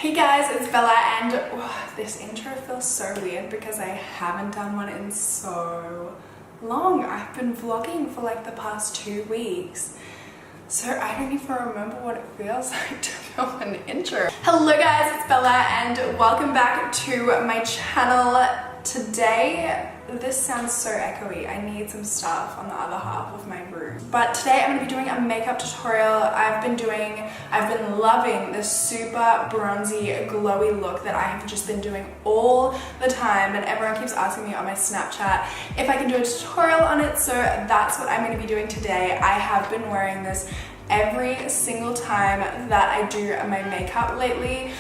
Hey guys, it's Bella, and this intro feels so weird because I haven't done one in so long. I've been vlogging for like the past 2 weeks, so I don't even remember what it feels like to film an intro. Hello guys, it's Bella and welcome back to my channel. Today, this sounds so echoey. I need some stuff on the other half of my room. But today I'm going to be doing a makeup tutorial. I've been loving this super bronzy, glowy look that I have just been doing all the time, and everyone keeps asking me on my Snapchat if I can do a tutorial on it, so that's what I'm going to be doing today. I have been wearing this every single time that I do my makeup lately.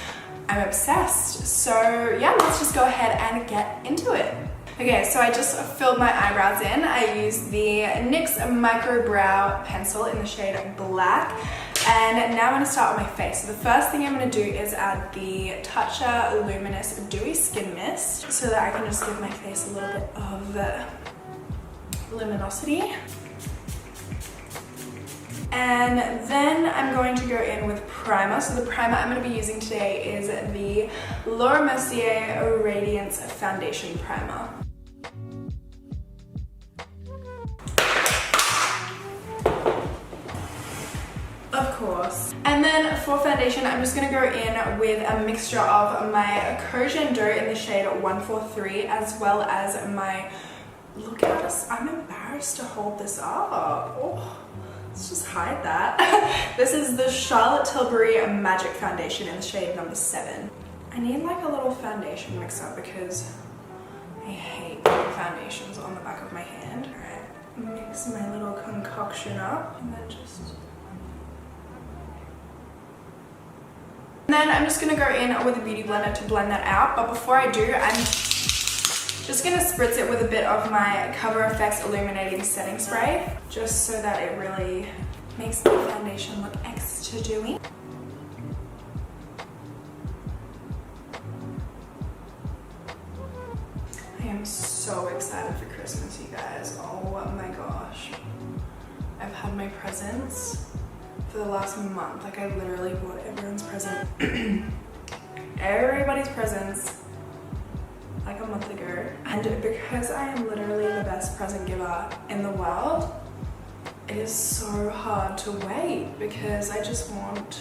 I'm obsessed. So yeah, let's just go ahead and get into it. Okay, so I just filled my eyebrows in. I used the NYX Micro Brow Pencil in the shade Black. And now I'm gonna start on my face. So the first thing I'm gonna do is add the Tatcha Luminous Dewy Skin Mist so that I can just give my face a little bit of luminosity. And then I'm going to go in with primer. So the primer I'm going to be using today is the Laura Mercier Radiance Foundation Primer. Of course. And then for foundation, I'm just going to go in with a mixture of my Courgette D'Eau in the shade 143, as well as my, look at this, I'm embarrassed to hold this up. Oh. Let's just hide that. This is the Charlotte Tilbury Magic Foundation in the shade number 7. I need like a little foundation mix-up because I hate putting foundations on the back of my hand. Alright, mix my little concoction up and then just... And then I'm just going to go in with a beauty blender to blend that out, but before I do, I'm just gonna spritz it with a bit of my Cover FX Illuminating Setting Spray, just so that it really makes my foundation look extra dewy. I am so excited for Christmas, you guys. Oh my gosh. I've had my presents for the last month. Like, I literally bought everyone's present. Everybody's presents like a month ago, and because I am literally the best present giver in the world, it is so hard to wait because I just want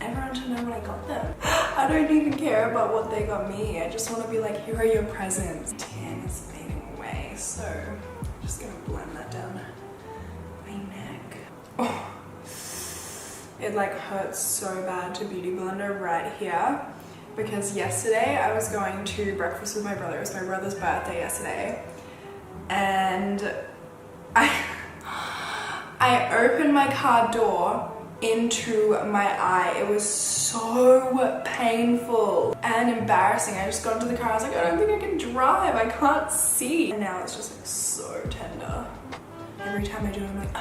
everyone to know what I got them. I don't even care about what they got me. I just want to be like, here are your presents. Tan is fading away, so I'm just gonna blend that down my neck. Oh, it like hurts so bad to beauty blender right here. Because yesterday I was going to breakfast with my brother. It was my brother's birthday yesterday. And I opened my car door into my eye. It was so painful and embarrassing. I just got into the car. I was like, I don't think I can drive. I can't see. And now it's just like so tender. Every time I do it, I'm like,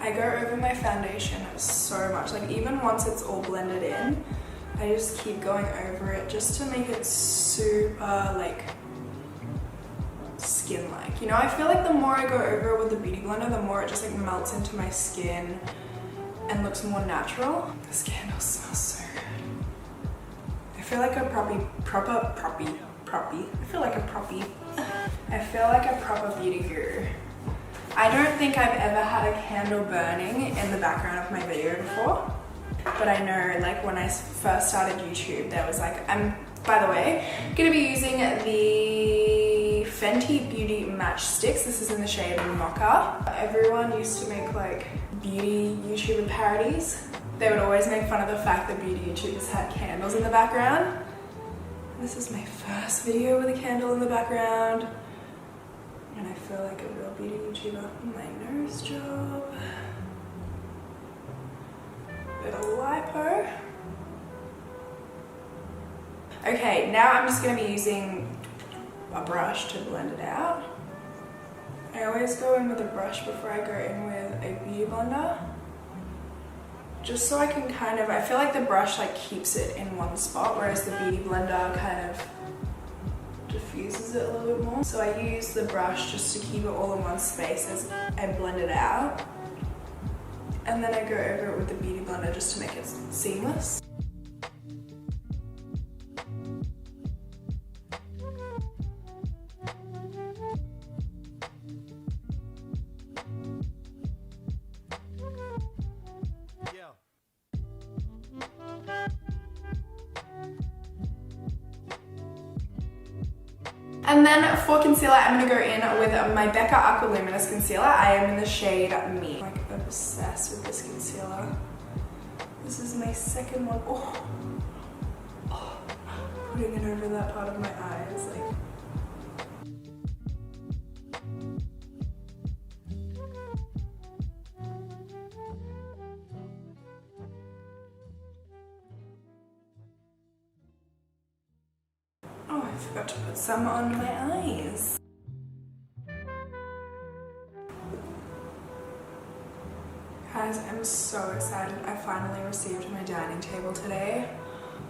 I go over my foundation so much. Like, even once it's all blended in, I just keep going over it just to make it super like skin-like. You know, I feel like the more I go over it with the beauty blender, the more it just like melts into my skin and looks more natural. This candle smells so good. I feel like a proper beauty guru. I don't think I've ever had a candle burning in the background of my video before. But I know, like, when I first started YouTube, there was like, I'm, by the way, gonna be using the Fenty Beauty Match Sticks. This is in the shade Mocha. Everyone used to make like beauty YouTuber parodies. They would always make fun of the fact that beauty YouTubers had candles in the background. This is my first video with a candle in the background. And I feel like a real beauty YouTuber. My nose job. Bit of lipo. Okay, now I'm just going to be using a brush to blend it out. I always go in with a brush before I go in with a beauty blender, just so I can kind of, I feel like the brush like keeps it in one spot, whereas the beauty blender kind of diffuses it a little bit more. So I use the brush just to keep it all in one space as I blend it out. and then I go over it with the beauty blender just to make it seamless. And then for concealer, I'm going to go in with my Becca Aqua Luminous Concealer. I am in the shade Me. I'm like obsessed with this concealer. This is my second one. Oh, putting it over that part of my eyes. Like, oh, I forgot to put some on my eyes. Guys, I'm so excited. I finally received my dining table today.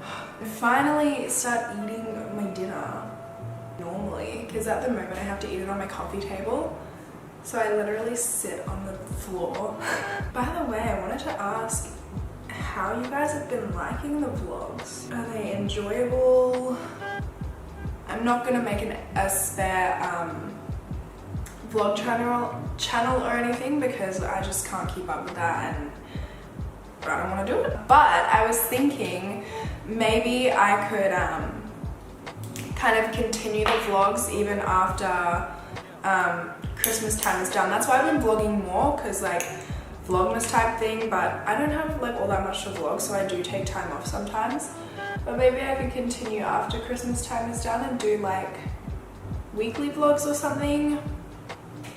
I finally start eating my dinner normally, because at the moment I have to eat it on my coffee table. So I literally sit on the floor. By the way, I wanted to ask how you guys have been liking the vlogs. Are they enjoyable? I'm not gonna make a spare vlog channel or anything because I just can't keep up with that and I don't want to do it. But I was thinking maybe I could kind of continue the vlogs even after Christmas time is done. That's why I've been vlogging more, because like vlogmas type thing, but I don't have like all that much to vlog, so I do take time off sometimes. But maybe I could continue after Christmas time is done and do like weekly vlogs or something.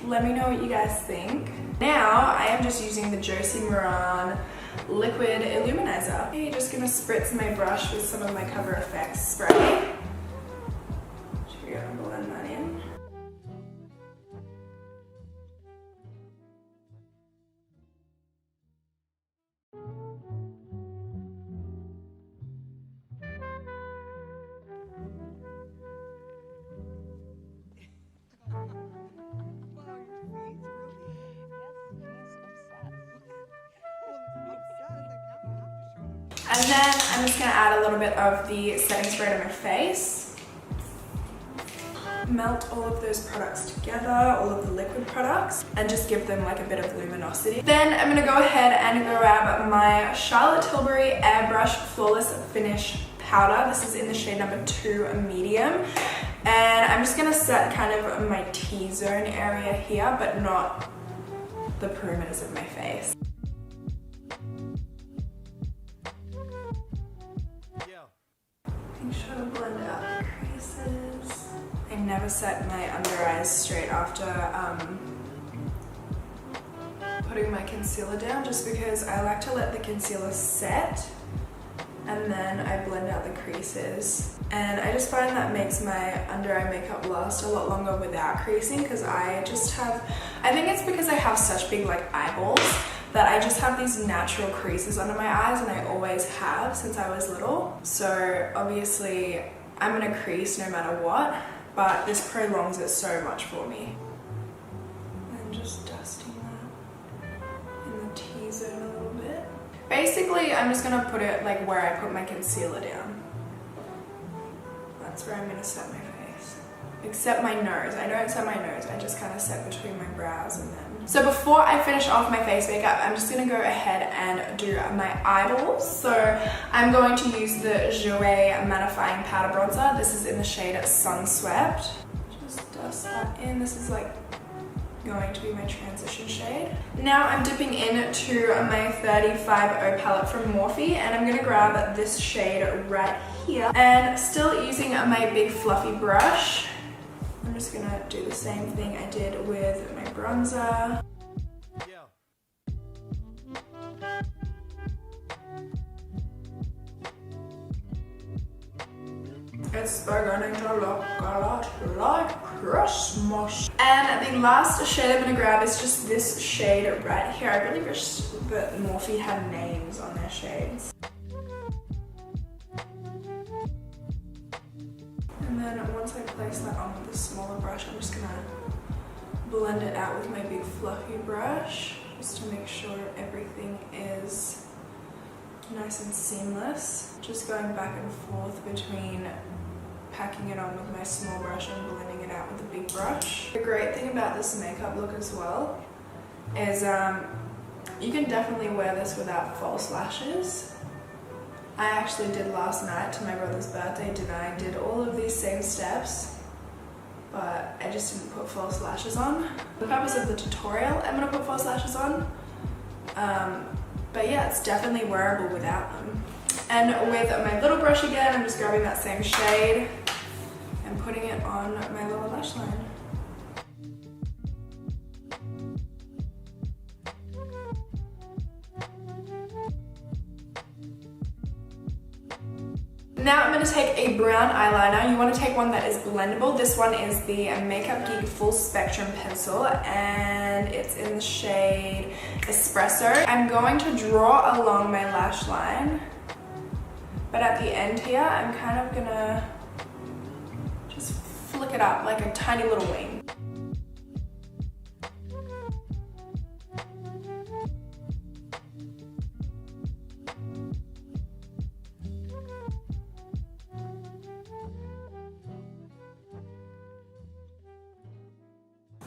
Let me know what you guys think. Now I am just using the Josie Maran liquid illuminizer. I'm just gonna spritz my brush with some of my Cover FX spray. Should we go and blend that in? And then I'm just going to add a little bit of the setting spray to my face. Melt all of those products together, all of the liquid products, and just give them like a bit of luminosity. Then I'm going to go ahead and grab my Charlotte Tilbury Airbrush Flawless Finish Powder. This is in the shade number 2 medium. And I'm just going to set kind of my T-zone area here, but not the perimeters of my face. Make sure to blend out the creases. I never set my under eyes straight after putting my concealer down, just because I like to let the concealer set and then I blend out the creases. And I just find that makes my under eye makeup last a lot longer without creasing, because I think it's because I have such big like eyeballs that I just have these natural creases under my eyes, and I always have since I was little. So obviously I'm gonna crease no matter what, but this prolongs it so much for me. And just dusting that in the T-zone a little bit. Basically, I'm just gonna put it like where I put my concealer down. That's where I'm gonna set my face. Except my nose. I don't set my nose, I just kind of set between my brows and then. So before I finish off my face makeup, I'm just gonna go ahead and do my eyeballs. So I'm going to use the Jouer Mattifying Powder Bronzer. This is in the shade Sunswept. Just dust that in. This is like going to be my transition shade. Now I'm dipping into my 35O palette from Morphe, and I'm gonna grab this shade right here. And still using my big fluffy brush, I'm just gonna do the same thing I did with my bronzer. It's beginning to look a lot like Christmas. And the last shade I'm gonna grab is just this shade right here. I really wish that Morphe had names on their shades. And then once I place that on with the smaller brush, I'm just gonna blend it out with my big fluffy brush. just to make sure everything is nice and seamless. Just going back and forth between packing it on with my small brush and blending it out with a big brush. The great thing about this makeup look as well is you can definitely wear this without false lashes. I actually did last night to my brother's birthday dinner. I did all of these same steps, but I just didn't put false lashes on. For the purpose of the tutorial, I'm gonna put false lashes on. But yeah, it's definitely wearable without them. And with my little brush again, I'm just grabbing that same shade and putting it on my lower lash line. Now I'm going to take a brown eyeliner. You want to take one that is blendable. This one is the Makeup Geek Full Spectrum Pencil and it's in the shade Espresso. I'm going to draw along my lash line, but at the end here I'm kind of going to just flick it up like a tiny little wing.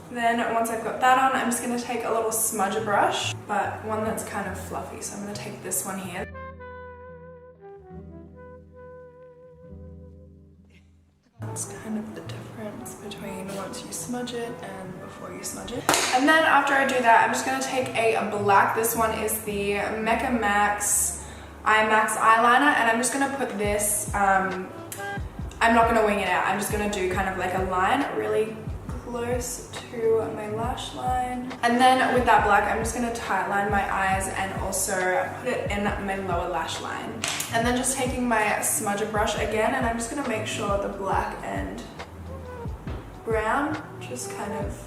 Then once I've got that on, I'm just going to take a little smudger brush, but one that's kind of fluffy. So I'm going to take this one here. That's kind of the difference between once you smudge it and before you smudge it. And then after I do that, I'm just going to take a black. This one is the Mecca Max IMAX eyeliner, and I'm just going to put this, I'm not going to wing it out. I'm just going to do kind of like a line really close to my lash line. And then with that black, I'm just going to tightline my eyes and also put it in my lower lash line. And then just taking my smudger brush again, and I'm just going to make sure the black and brown just kind of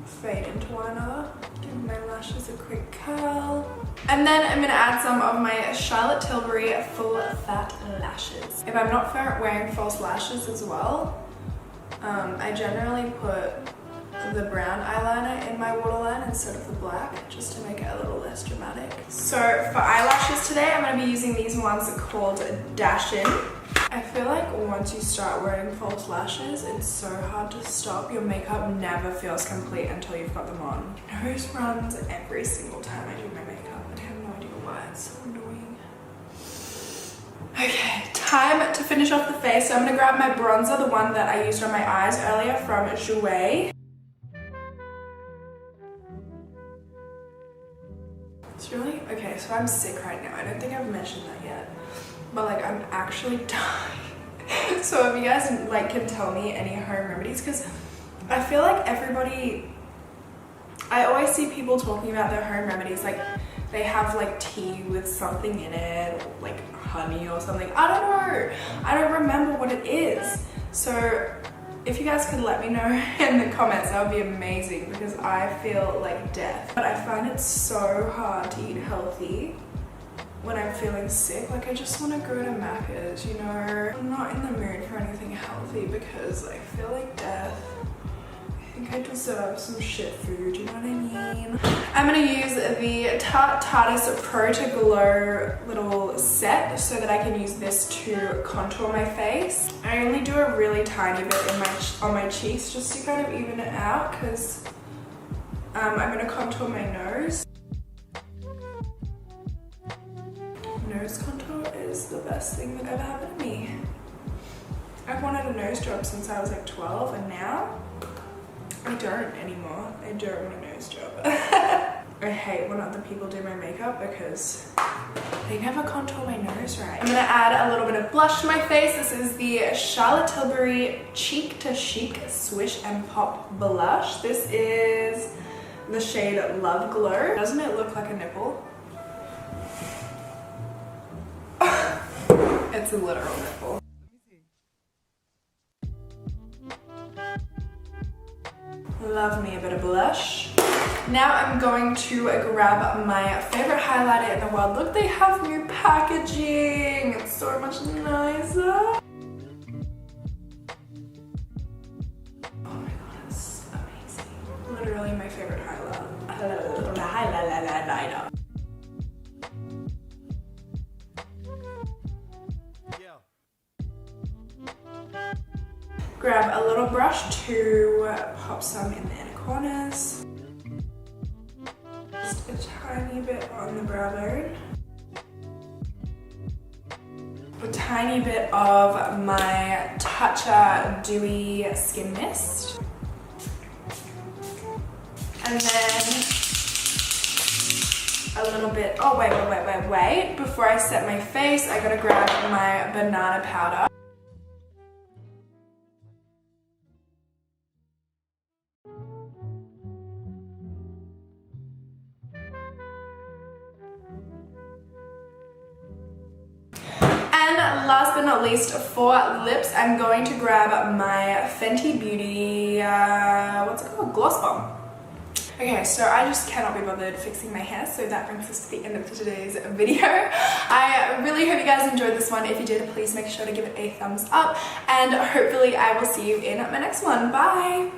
fade into one another. Give my lashes a quick curl. And then I'm going to add some of my Charlotte Tilbury Full Fat Lashes. If I'm not wearing false lashes as well, I generally put the brown eyeliner in my waterline instead of the black, just to make it a little less dramatic. So for eyelashes today, I'm going to be using these ones called Dash In. I feel like once you start wearing false lashes, it's so hard to stop. Your makeup never feels complete until you've got them on. Nose runs every single time I do my makeup, and I have no idea why. It's so annoying. Okay, time to finish off the face. So I'm going to grab my bronzer, the one that I used on my eyes earlier from GRWM. It's really, okay, so I'm sick right now. I don't think I've mentioned that yet, but like I'm actually dying. So if you guys like can tell me any home remedies, because I feel like everybody, I always see people talking about their home remedies, like they have like tea with something in it, or like honey or something. I don't know. I don't remember what it is. So if you guys could let me know in the comments, that would be amazing, because I feel like death. But I find it so hard to eat healthy when I'm feeling sick. Like I just want to go to Macca's, you know. I'm not in the mood for anything healthy because I feel like death. I think I deserve some shit food, you know what I mean? I'm going to use the Tarte Tarte's Pro to Glow little set so that I can use this to contour my face. I only do a really tiny bit on my cheeks just to kind of even it out, because I'm going to contour my nose. Nose contour is the best thing that ever happened to me. I've wanted a nose job since I was like 12, and now I don't anymore. I don't want a nose job. I hate when other people do my makeup because they never contour my nose right. I'm gonna add a little bit of blush to my face. This is the Charlotte Tilbury Cheek to Chic Swish and Pop Blush. This is the shade Love Glow. Doesn't it look like a nipple? It's a literal nipple. Love me a bit of blush. Now I'm going to grab my favorite highlighter in the world. Look, they have new packaging. It's so much nicer. Oh my god, it's amazing. Literally my favorite highlighter. highlighter. Grab a little brush to pop some in the inner corners. Just a tiny bit on the brow bone. A tiny bit of my Toucher Dewy Skin Mist. And then a little bit, oh wait. Before I set my face, I gotta grab my banana powder. And last but not least, for lips, I'm going to grab my Fenty Beauty, what's it called? Gloss Bomb. Okay, so I just cannot be bothered fixing my hair, so that brings us to the end of today's video. I really hope you guys enjoyed this one. If you did, please make sure to give it a thumbs up, and hopefully I will see you in my next one. Bye!